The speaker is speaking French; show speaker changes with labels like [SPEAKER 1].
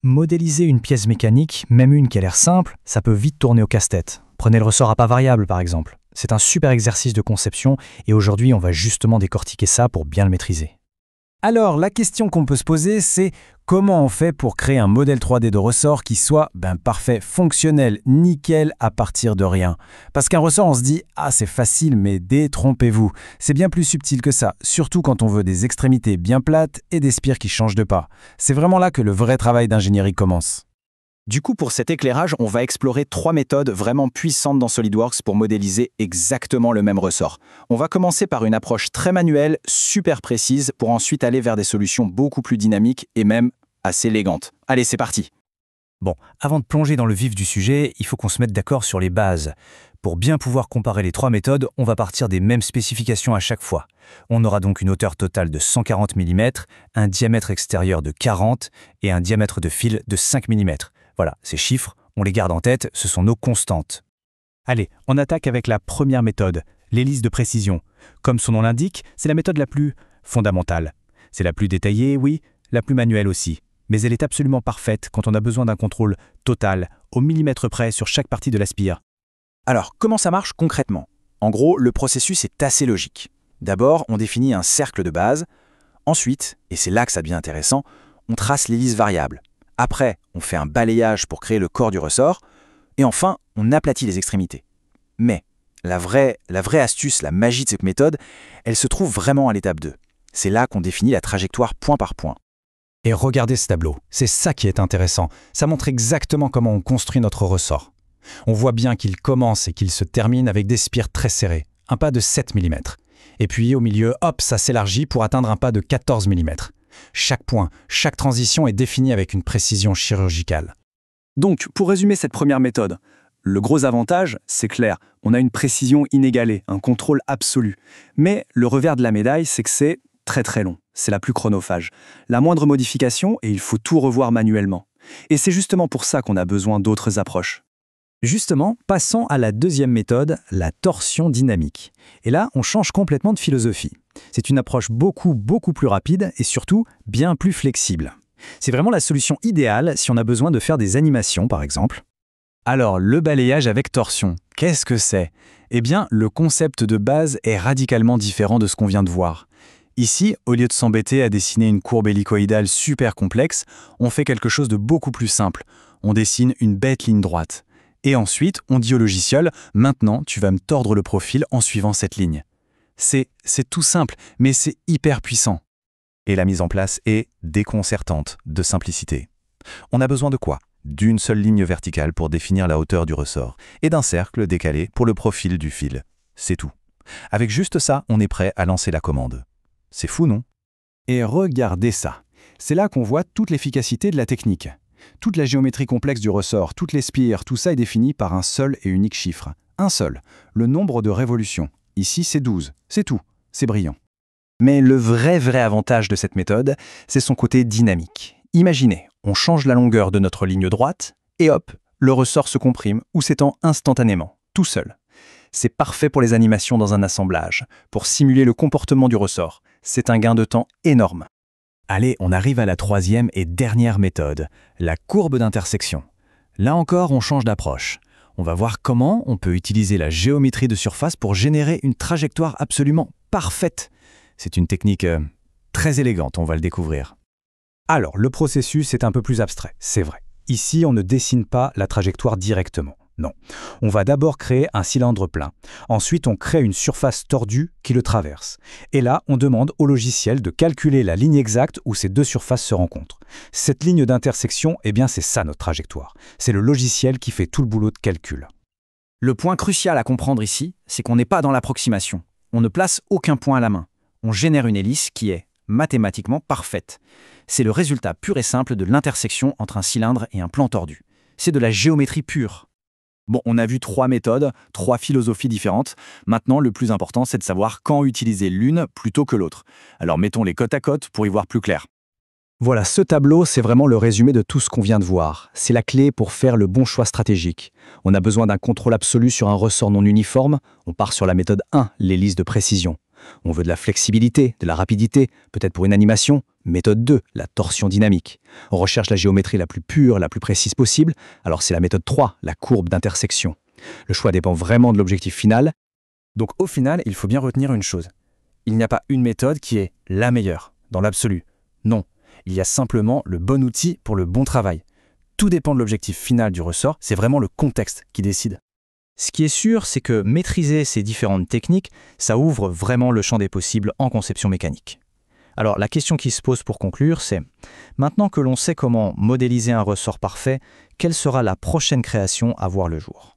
[SPEAKER 1] Modéliser une pièce mécanique, même une qui a l'air simple, ça peut vite tourner au casse-tête. Prenez le ressort à pas variable par exemple. C'est un super exercice de conception et aujourd'hui on va justement décortiquer ça pour bien le maîtriser.
[SPEAKER 2] Alors, la question qu'on peut se poser, c'est comment on fait pour créer un modèle 3D de ressort qui soit parfait, fonctionnel, nickel à partir de rien. Parce qu'un ressort, on se dit « Ah, c'est facile, mais détrompez-vous ». C'est bien plus subtil que ça, surtout quand on veut des extrémités bien plates et des spires qui changent de pas. C'est vraiment là que le vrai travail d'ingénierie commence.
[SPEAKER 3] Du coup, pour cet éclairage, on va explorer 3 méthodes vraiment puissantes dans SolidWorks pour modéliser exactement le même ressort. On va commencer par une approche très manuelle, super précise, pour ensuite aller vers des solutions beaucoup plus dynamiques et même assez élégantes. Allez, c'est parti!
[SPEAKER 1] Bon, avant de plonger dans le vif du sujet, il faut qu'on se mette d'accord sur les bases. Pour bien pouvoir comparer les 3 méthodes, on va partir des mêmes spécifications à chaque fois. On aura donc une hauteur totale de 140 mm, un diamètre extérieur de 40 et un diamètre de fil de 5 mm. Voilà, ces chiffres, on les garde en tête, ce sont nos constantes. Allez, on attaque avec la première méthode, l'hélice de précision. Comme son nom l'indique, c'est la méthode la plus fondamentale. C'est la plus détaillée, oui, la plus manuelle aussi. Mais elle est absolument parfaite quand on a besoin d'un contrôle total, au millimètre près sur chaque partie de la spire.
[SPEAKER 3] Alors, comment ça marche concrètement? En gros, le processus est assez logique. D'abord, on définit un cercle de base. Ensuite, et c'est là que ça devient intéressant, on trace l'hélice variable. Après, on fait un balayage pour créer le corps du ressort. Et enfin, on aplatit les extrémités. Mais la vraie astuce, la magie de cette méthode, elle se trouve vraiment à l'étape 2. C'est là qu'on définit la trajectoire point par point.
[SPEAKER 2] Et regardez ce tableau, c'est ça qui est intéressant. Ça montre exactement comment on construit notre ressort. On voit bien qu'il commence et qu'il se termine avec des spires très serrées, un pas de 7 mm. Et puis au milieu, hop, ça s'élargit pour atteindre un pas de 14 mm. Chaque point, chaque transition est définie avec une précision chirurgicale.
[SPEAKER 4] Donc, pour résumer cette première méthode, le gros avantage, c'est clair, on a une précision inégalée, un contrôle absolu. Mais le revers de la médaille, c'est que c'est très long. C'est la plus chronophage. La moindre modification, et il faut tout revoir manuellement. Et c'est justement pour ça qu'on a besoin d'autres approches.
[SPEAKER 2] Justement, passons à la deuxième méthode, la torsion dynamique. Et là, on change complètement de philosophie. C'est une approche beaucoup plus rapide et surtout bien plus flexible. C'est vraiment la solution idéale si on a besoin de faire des animations, par exemple. Alors, le balayage avec torsion, qu'est-ce que c'est? Eh bien, le concept de base est radicalement différent de ce qu'on vient de voir. Ici, au lieu de s'embêter à dessiner une courbe hélicoïdale super complexe, on fait quelque chose de beaucoup plus simple. On dessine une bête ligne droite. Et ensuite, on dit au logiciel « Maintenant, tu vas me tordre le profil en suivant cette ligne ». C'est tout simple, mais c'est hyper puissant. Et la mise en place est déconcertante de simplicité. On a besoin de quoi? D'une seule ligne verticale pour définir la hauteur du ressort et d'un cercle décalé pour le profil du fil. C'est tout. Avec juste ça, on est prêt à lancer la commande. C'est fou, non? Et regardez ça. C'est là qu'on voit toute l'efficacité de la technique. Toute la géométrie complexe du ressort, toutes les spires, tout ça est défini par un seul et unique chiffre. Un seul, le nombre de révolutions. Ici, c'est 12. C'est tout. C'est brillant. Mais le vrai avantage de cette méthode, c'est son côté dynamique. Imaginez, on change la longueur de notre ligne droite, et hop, le ressort se comprime ou s'étend instantanément, tout seul. C'est parfait pour les animations dans un assemblage, pour simuler le comportement du ressort. C'est un gain de temps énorme. Allez, on arrive à la troisième et dernière méthode, la courbe d'intersection. Là encore, on change d'approche. On va voir comment on peut utiliser la géométrie de surface pour générer une trajectoire absolument parfaite. C'est une technique très élégante, on va le découvrir. Alors, le processus est un peu plus abstrait, c'est vrai. Ici, on ne dessine pas la trajectoire directement. Non. On va d'abord créer un cylindre plein. Ensuite, on crée une surface tordue qui le traverse. Et là, on demande au logiciel de calculer la ligne exacte où ces deux surfaces se rencontrent. Cette ligne d'intersection, eh bien, c'est ça notre trajectoire. C'est le logiciel qui fait tout le boulot de calcul.
[SPEAKER 3] Le point crucial à comprendre ici, c'est qu'on n'est pas dans l'approximation. On ne place aucun point à la main. On génère une hélice qui est mathématiquement parfaite. C'est le résultat pur et simple de l'intersection entre un cylindre et un plan tordu. C'est de la géométrie pure. Bon, on a vu 3 méthodes, 3 philosophies différentes. Maintenant, le plus important, c'est de savoir quand utiliser l'une plutôt que l'autre. Alors mettons les côte à côte pour y voir plus clair.
[SPEAKER 2] Voilà, ce tableau, c'est vraiment le résumé de tout ce qu'on vient de voir. C'est la clé pour faire le bon choix stratégique. On a besoin d'un contrôle absolu sur un ressort non uniforme. On part sur la méthode 1, l'hélice de précision. On veut de la flexibilité, de la rapidité, peut-être pour une animation. Méthode 2, la torsion dynamique. On recherche la géométrie la plus pure, la plus précise possible, alors c'est la méthode 3, la courbe d'intersection. Le choix dépend vraiment de l'objectif final.
[SPEAKER 3] Donc au final, il faut bien retenir une chose. Il n'y a pas une méthode qui est la meilleure, dans l'absolu. Non, il y a simplement le bon outil pour le bon travail. Tout dépend de l'objectif final du ressort, c'est vraiment le contexte qui décide.
[SPEAKER 1] Ce qui est sûr, c'est que maîtriser ces différentes techniques, ça ouvre vraiment le champ des possibles en conception mécanique. Alors la question qui se pose pour conclure, c'est maintenant que l'on sait comment modéliser un ressort parfait, quelle sera la prochaine création à voir le jour ?